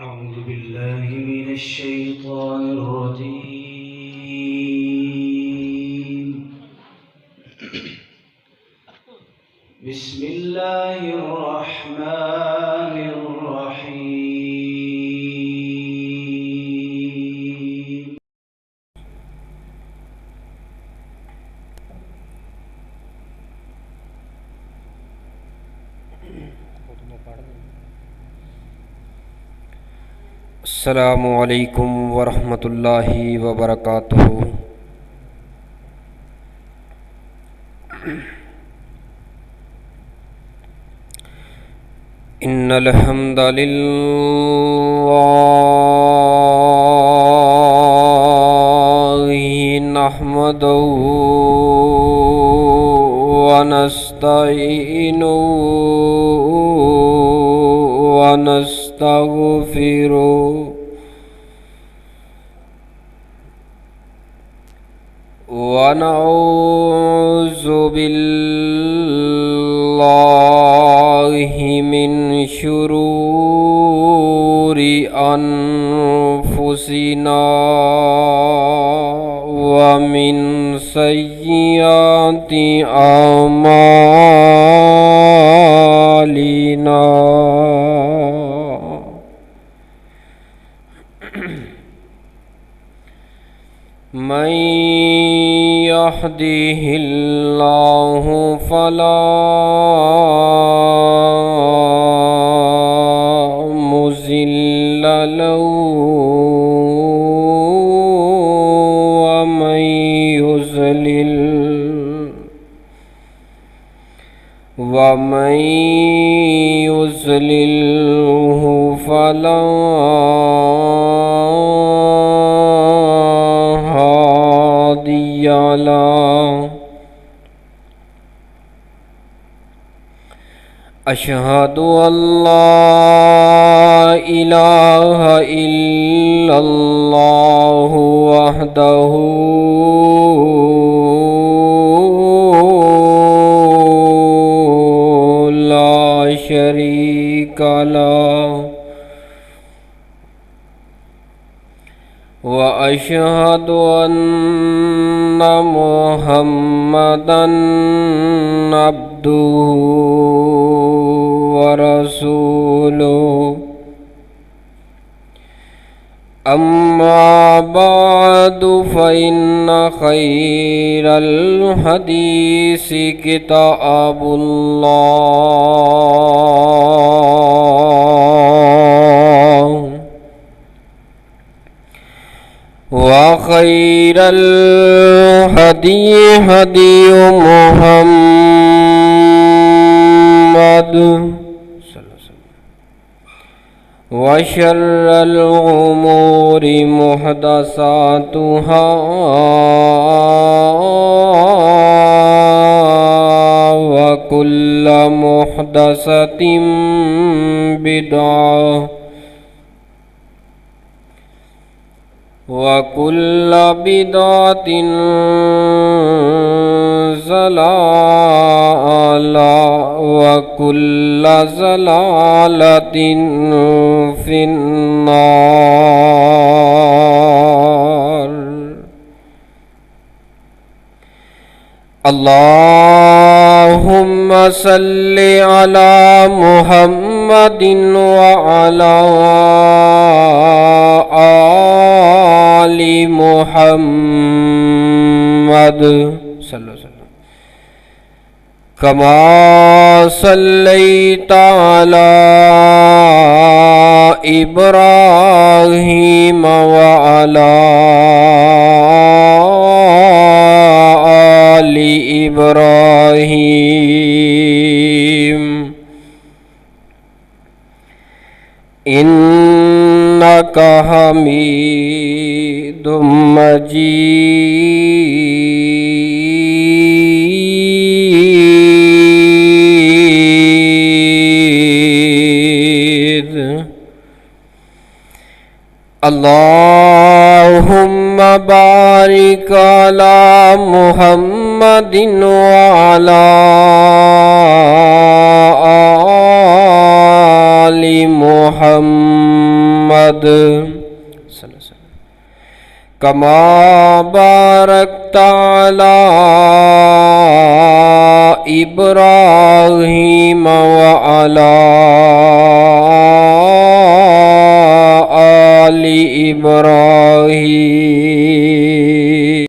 أعوذ بالله من الشيطان الرجيم. بسم الله الرحمن الرحيم. अस्सलामु अलैकुम वरहमतुल्लाहि वबरकातुहू। इन्नल हम्दलिल्लाहि नहमदुहू व नस्तईनुहू व नस्तगफिरुहू व नऊज़ु बिल्लाहि मिन शुरूरि अनफुसिना व मिन सय्यिआति अमालिना। मन यहदिहिल्लाहु फला मुज़िल्ल लहू व मन युज़लिल्हु फला हादिया लहू। अशहदु अल्ला इलाहा इल्लल्लाहु वहदहू ला शरीका लहू व अशहदु अन्ना मुहम्मदन अब्दुहू व रसूलुहू। अम्मा बअदु फ़इन्न खैरल हदीसी किताबुल्लाह व खैरल हदी हदी मुहम्मद व शर्रल उमूरि मुहदसातुहा व कुल्ल मुहदसतिन बिदअह व कुल्ल बिदअतिन ज़लाला व कुल्ल ज़लालतिन फिन्नार। अल्लाहुम्मा सल्लि अला मुहम्मदिन व अला आलि मुहम्मद कमा सल्लैता अला इब्राहीम व अला आलि इब्राहीम इन्नका हमीदुम मजीद। अल्लाहुम्मा बारिक अला मुहम्मदिन व अला आलि मुहम्मद मुहम्मद कमा बारकता अला इब्राहीम व अला आलि इब्राहीम